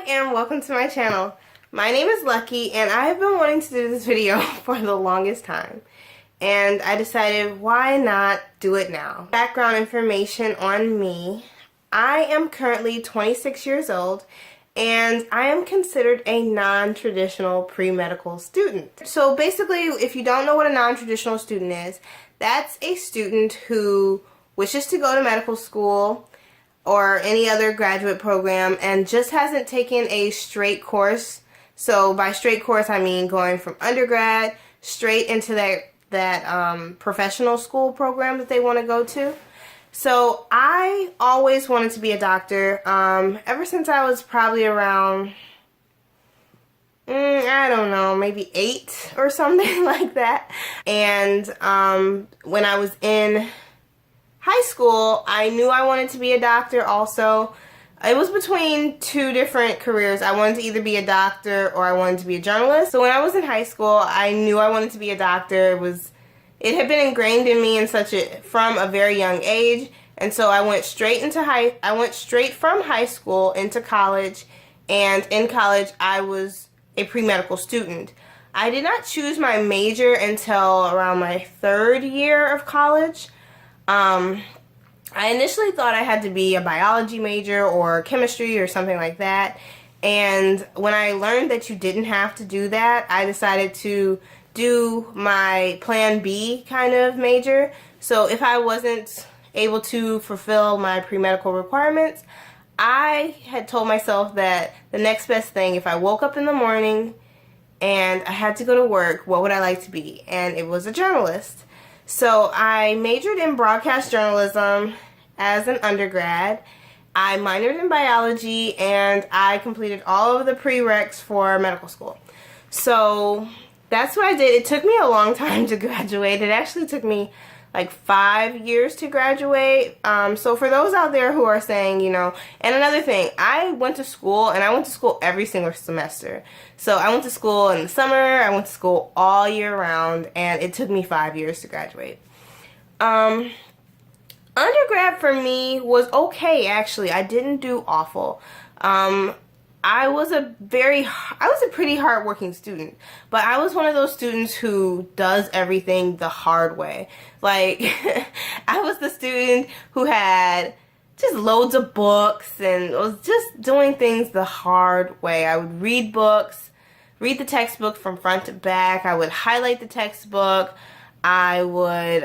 and welcome to my channel. My name is Lucky and I've been wanting to do this video for the longest time. And I decided why not do it now. Background information on me. I am currently 26 years old and I am considered a non-traditional pre-medical student. So basically, if you don't know what a non-traditional student is, that's a student who wishes to go to medical school or any other graduate program and just hasn't taken a straight course. So by straight course I mean going from undergrad straight into that professional school program that they want to go to. So I always wanted to be a doctor ever since I was probably around, I don't know, maybe 8 or something like that. And when I was in high school, I knew I wanted to be a doctor also. It was between two different careers. I wanted to either be a doctor or I wanted to be a journalist. So when I was in high school, I knew I wanted to be a doctor. It had been ingrained in me from a very young age. And so I went straight from high school into college, and in college I was a pre-medical student. I did not choose my major until around my 3rd year of college. I initially thought I had to be a biology major or chemistry or something like that, and when I learned that you didn't have to do that, I decided to do my plan B kind of major. So if I wasn't able to fulfill my pre-medical requirements, I had told myself that the next best thing, if I woke up in the morning and I had to go to work, what would I like to be? And it was a journalist. So I majored in broadcast journalism as an undergrad. I minored in biology and I completed all of the prereqs for medical school. So that's what I did. It took me a long time to graduate. It actually took me like 5 years to graduate. So for those out there who are saying, and another thing, I went to school and I went to school every single semester. So I went to school in the summer, I went to school all year round, and it took me 5 years to graduate. Undergrad for me was okay, actually. I didn't do awful. I was a pretty hardworking student, but I was one of those students who does everything the hard way. Like, I was the student who had just loads of books and was just doing things the hard way. I would read books, read the textbook from front to back. I would highlight the textbook. I would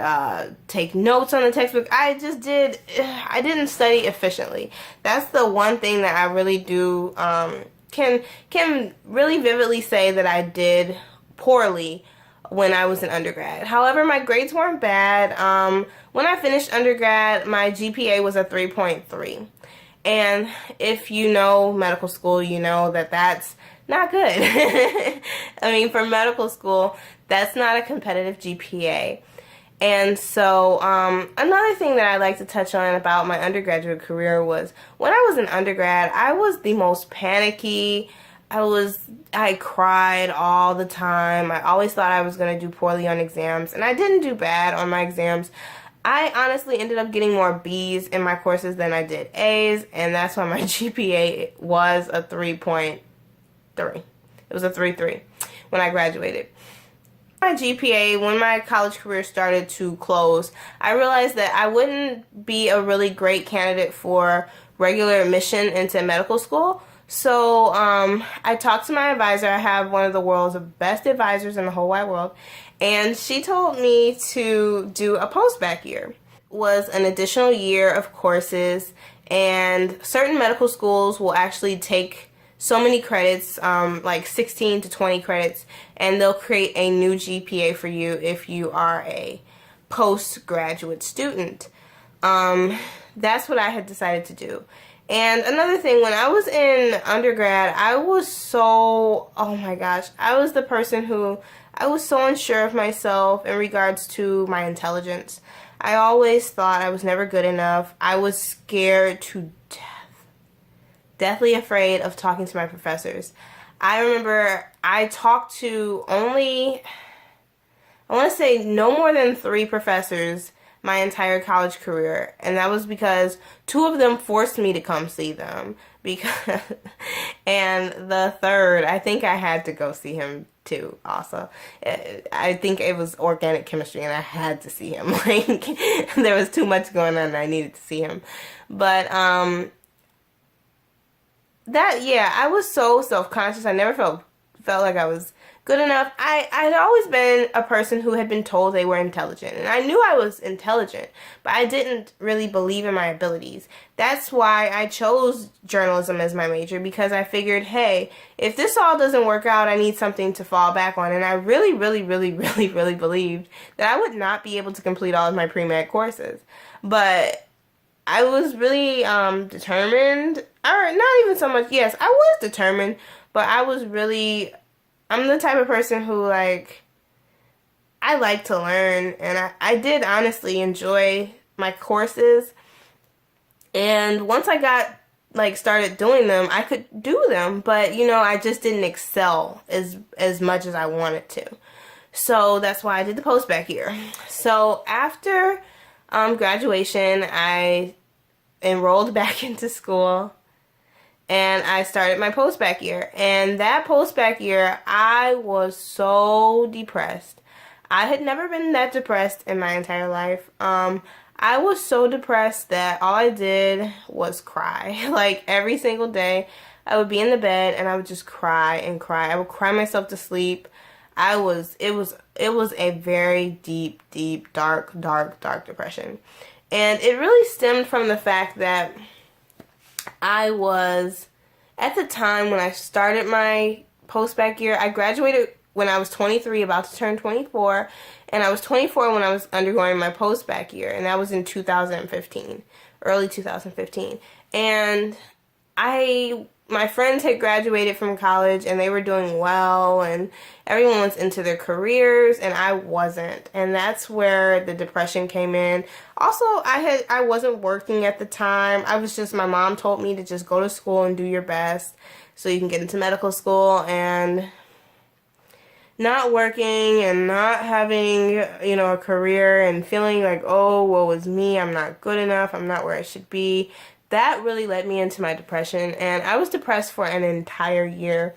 take notes on the textbook. I didn't study efficiently. That's the one thing that I really do, can really vividly say that I did poorly when I was in undergrad. However, my grades weren't bad. When I finished undergrad, my GPA was a 3.3. And if you know medical school, you know that that's not good. I mean, for medical school, that's not a competitive GPA. And so another thing that I'd like to touch on about my undergraduate career was when I was an undergrad, I was the most panicky. I cried all the time. I always thought I was going to do poorly on exams, and I didn't do bad on my exams. I honestly ended up getting more B's in my courses than I did A's, and that's why my GPA was a 3.3. It was a 3.3 when I graduated. My GPA, when my college career started to close, I realized that I wouldn't be a really great candidate for regular admission into medical school. So I talked to my advisor. I have one of the world's best advisors in the whole wide world, and she told me to do a post-bac year. It was an additional year of courses, and certain medical schools will actually take so many credits, like 16 to 20 credits, and they'll create a new GPA for you if you are a postgraduate student. That's what I had decided to do. And another thing, when I was in undergrad, I was so, oh my gosh, I was the person who, I was so unsure of myself in regards to my intelligence. I always thought I was never good enough. I was scared to death, deathly afraid of talking to my professors. I remember I talked to only, I want to say no more than 3 professors my entire college career, and that was because 2 of them forced me to come see them, And the third, I think I had to go see him too also. I think it was organic chemistry and I had to see him. Like there was too much going on and I needed to see him. But that, yeah, I was so self-conscious. I never felt like I was good enough. I'd always been a person who had been told they were intelligent, and I knew I was intelligent, but I didn't really believe in my abilities. That's why I chose journalism as my major, because I figured, hey, if this all doesn't work out, I need something to fall back on. And I really, really, really, really, really believed that I would not be able to complete all of my pre-med courses. But I was really determined, or not even so much, yes, I was determined, but I'm the type of person who, like, I like to learn, and I did honestly enjoy my courses, and once I got, like, started doing them, I could do them, but, you know, I just didn't excel as much as I wanted to. So that's why I did the post-bac year. So after graduation, I enrolled back into school and I started my post-bac year. And that post-bac year, I was so depressed. I had never been that depressed in my entire life. I was so depressed that all I did was cry. Like every single day, I would be in the bed and I would just cry and cry. I would cry myself to sleep. It was a very deep, dark depression. And it really stemmed from the fact that I was, at the time when I started my post-bac year, I graduated when I was 23, about to turn 24, and I was 24 when I was undergoing my post-bac year, and that was in 2015, early 2015. And my friends had graduated from college and they were doing well and everyone was into their careers and I wasn't. And that's where the depression came in. Also, I wasn't working at the time. My mom told me to just go to school and do your best so you can get into medical school, and not working and not having, you know, a career and feeling like, oh, woe is me, I'm not good enough, I'm not where I should be. That really led me into my depression, and I was depressed for an entire year.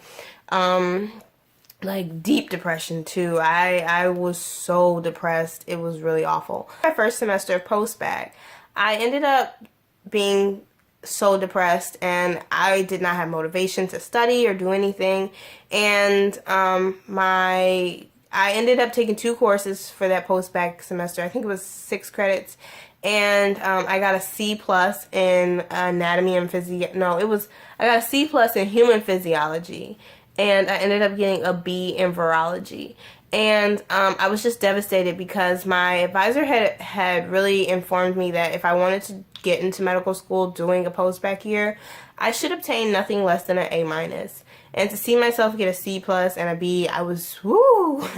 Like deep depression too. I was so depressed. It was really awful. My first semester of post-bac, I ended up being so depressed and I did not have motivation to study or do anything. And I ended up taking 2 courses for that post-bac semester. I think it was 6 credits. And I got a C+ in anatomy and I got a C+ in human physiology, and I ended up getting a B in virology. And I was just devastated because my advisor had really informed me that if I wanted to get into medical school doing a post-bac year, I should obtain nothing less than an A-. And to see myself get a C+ and a B, I was, woo!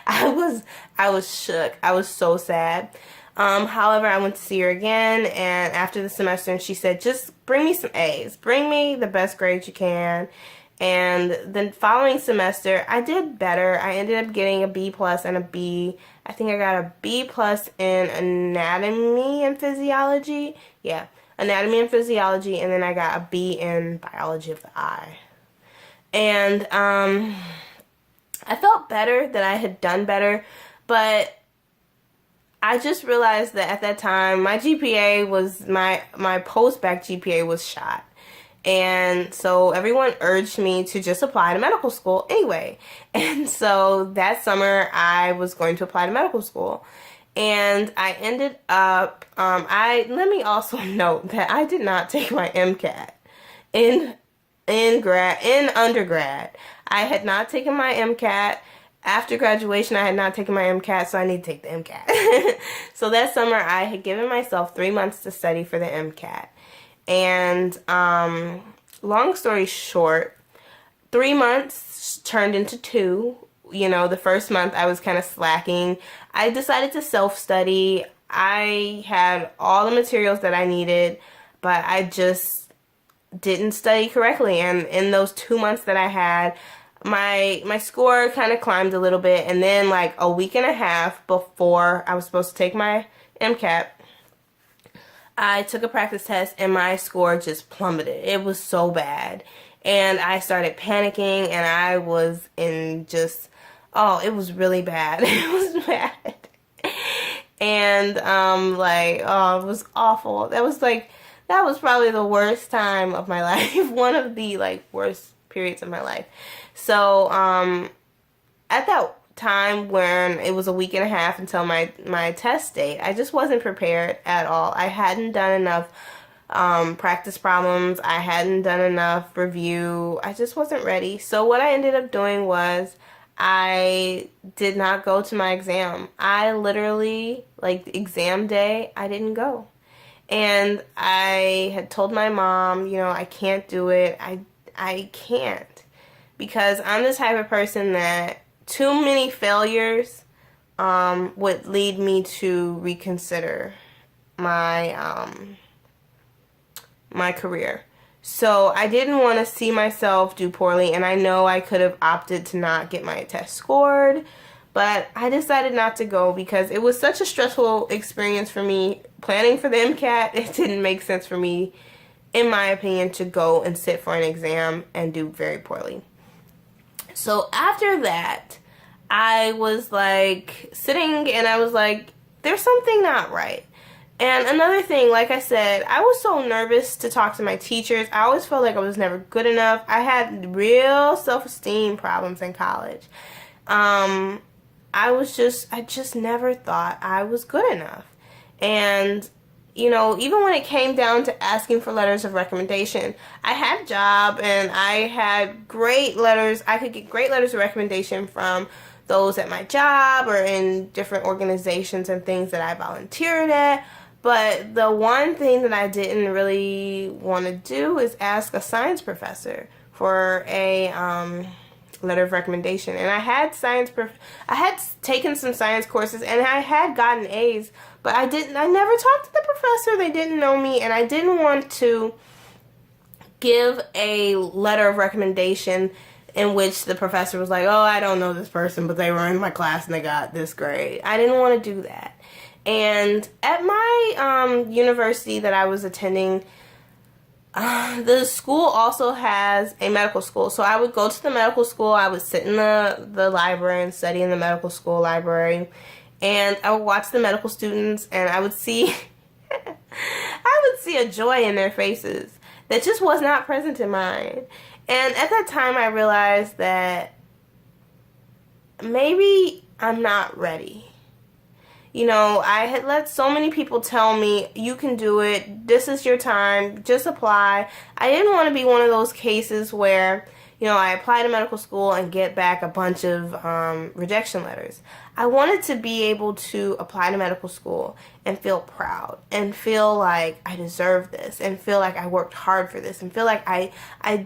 I was shook. I was so sad. However, I went to see her again, and after the semester, and she said, just bring me some A's. Bring me the best grades you can. And the following semester, I did better. I ended up getting a B+ and a B. I think I got a B+ in anatomy and physiology. Yeah, anatomy and physiology, and then I got a B in biology of the eye. And I felt better that I had done better, but I just realized that at that time, my GPA was, my post-bac GPA was shot. And so everyone urged me to just apply to medical school anyway. And so that summer, I was going to apply to medical school. And I ended up, let me also note that I did not take my MCAT in undergrad. I had not taken my MCAT. After graduation, I had not taken my MCAT, so I need to take the MCAT. So that summer, I had given myself 3 months to study for the MCAT. And long story short, 3 months turned into 2. You know, the first month I was kind of slacking. I decided to self-study. I had all the materials that I needed, but I just didn't study correctly. And in those 2 months that I had, my score kind of climbed a little bit, and then like a week and a half before I was supposed to take my MCAT, I took a practice test and my score just plummeted. It was so bad. and I started panicking, and I was in just, oh, it was really bad. It was bad. And like, oh, it was awful. That was probably the worst time of my life. One of the like worst periods of my life. So at that time when it was a week and a half until my test date, I just wasn't prepared at all. I hadn't done enough practice problems. I hadn't done enough review. I just wasn't ready. So what I ended up doing was I did not go to my exam. I literally, like, exam day, I didn't go. And I had told my mom, you know, I can't do it. I can't. Because I'm the type of person that too many failures would lead me to reconsider my my career. So I didn't want to see myself do poorly, and I know I could have opted to not get my test scored, but I decided not to go because it was such a stressful experience for me planning for the MCAT. It didn't make sense for me, in my opinion, to go and sit for an exam and do very poorly. So after that, I was like sitting and I was like, there's something not right. And another thing, like I said, I was so nervous to talk to my teachers. I always felt like I was never good enough. I had real self-esteem problems in college. I just never thought I was good enough. And, you know, even when it came down to asking for letters of recommendation, I had a job and I had great letters. I could get great letters of recommendation from those at my job or in different organizations and things that I volunteered at. But the one thing that I didn't really want to do is ask a science professor for a letter of recommendation. And I had taken some science courses and I had gotten A's, but I never talked to the professor. They didn't know me, and I didn't want to give a letter of recommendation in which the professor was like, oh, I don't know this person, but they were in my class and they got this grade. I didn't want to do that. And at my university that I was attending, the school also has a medical school. So I would go to the medical school. I would sit in the library and study in the medical school library. And I would watch the medical students, and I would see a joy in their faces that just was not present in mine. And at that time, I realized that maybe I'm not ready. You know, I had let so many people tell me, you can do it, this is your time, just apply. I didn't want to be one of those cases where, you know, I apply to medical school and get back a bunch of rejection letters. I wanted to be able to apply to medical school and feel proud and feel like I deserve this and feel like I worked hard for this and feel like I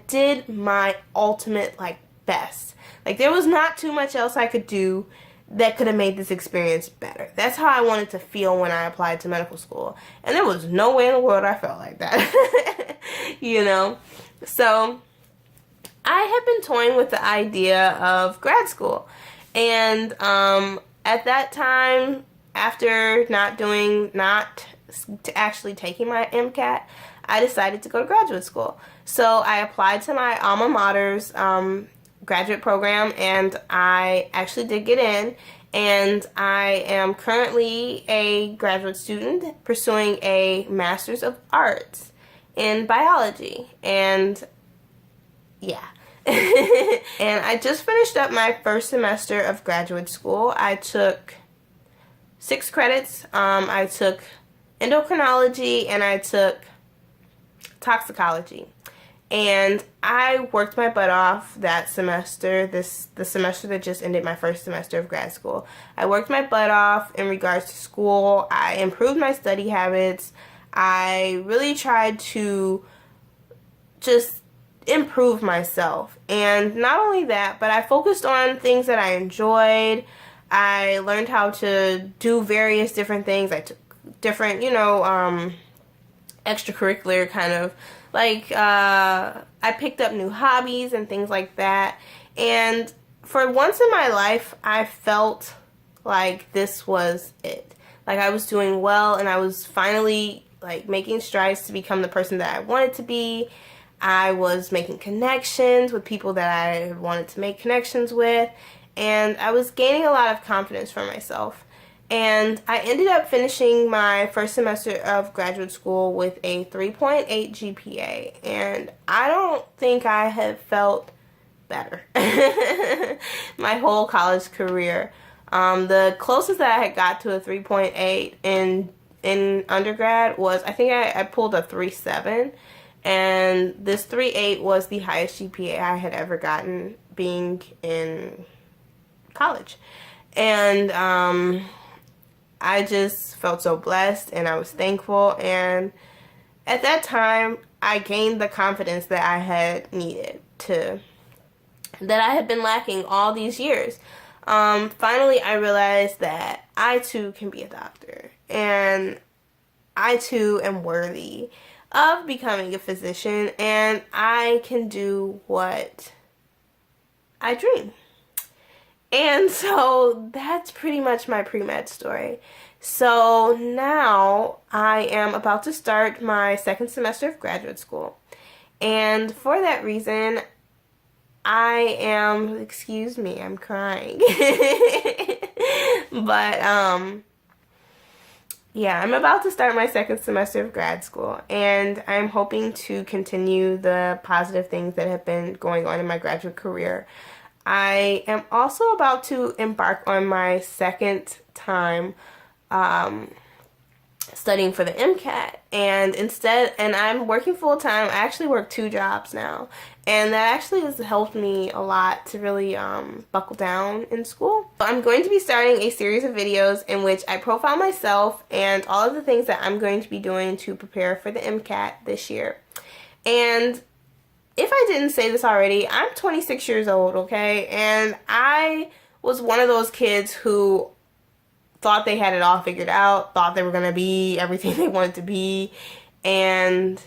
did my ultimate, like, best. Like, there was not too much else I could do that could have made this experience better. That's how I wanted to feel when I applied to medical school. And there was no way in the world I felt like that. You know? So I had been toying with the idea of grad school. And at that time, after not actually taking my MCAT, I decided to go to graduate school. So I applied to my alma mater's graduate program, and I actually did get in, and I am currently a graduate student pursuing a Master's of Arts in biology, and yeah. And I just finished up my first semester of graduate school. I took 6 credits. I took endocrinology and I took toxicology. And I worked my butt off that semester, the semester that just ended, my first semester of grad school. I worked my butt off in regards to school. I improved my study habits. I really tried to just improve myself. And not only that, but I focused on things that I enjoyed. I learned how to do various different things. I took different, extracurricular kind of, like, I picked up new hobbies and things like that. And for once in my life, I felt like this was it. Like, I was doing well and I was finally, like, making strides to become the person that I wanted to be. I was making connections with people that I wanted to make connections with, and I was gaining a lot of confidence for myself. And I ended up finishing my first semester of graduate school with a 3.8 GPA, and I don't think I have felt better my whole college career. The closest that I had got to a 3.8 in undergrad was, I think I pulled a 3.7. And this 3.8 was the highest GPA I had ever gotten being in college. And I just felt so blessed, and I was thankful. And at that time, I gained the confidence that I had needed that I had been lacking all these years. Finally, I realized that I too can be a doctor, and I too am worthy of becoming a physician, and I can do what I dream. And so that's pretty much my pre-med story. So now I am about to start my second semester of graduate school, and for that reason I am, excuse me, I'm crying. But yeah, I'm about to start my second semester of grad school, and I'm hoping to continue the positive things that have been going on in my graduate career. I am also about to embark on my second time studying for the MCAT, and I'm working full-time. I actually work 2 jobs now, and that actually has helped me a lot to really buckle down in school. I'm going to be starting a series of videos in which I profile myself and all of the things that I'm going to be doing to prepare for the MCAT this year. And if I didn't say this already, I'm 26 years old, okay? And I was one of those kids who thought they had it all figured out, thought they were going to be everything they wanted to be, and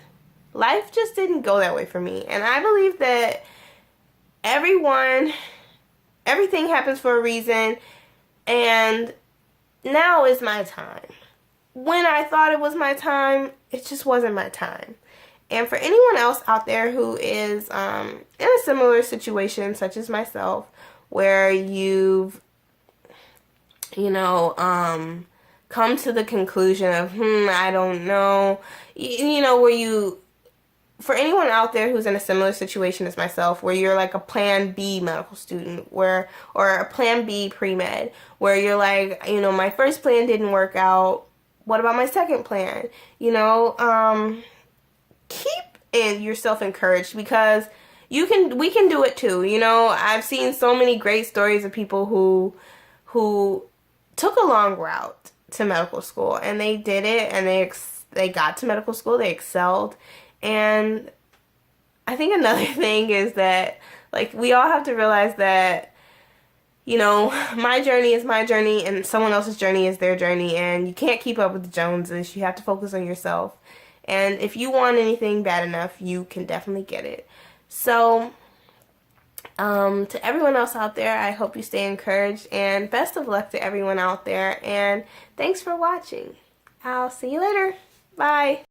life just didn't go that way for me. And I believe that everything happens for a reason, and now is my time. When I thought it was my time, it just wasn't my time. And for anyone else out there who is in a similar situation such as myself, where you've come to the conclusion of, I don't know, for anyone out there who's in a similar situation as myself, where you're like a plan B medical student, or a plan B pre-med, where you're like, my first plan didn't work out, what about my second plan? Keep yourself encouraged, because we can do it too. I've seen so many great stories of people who took a long route to medical school, and they did it, and they got to medical school, they excelled. And I think another thing is that, we all have to realize that, my journey is my journey, and someone else's journey is their journey, and you can't keep up with the Joneses. You have to focus on yourself. And if you want anything bad enough, you can definitely get it. So, to everyone else out there, I hope you stay encouraged, and best of luck to everyone out there, and thanks for watching. I'll see you later. Bye.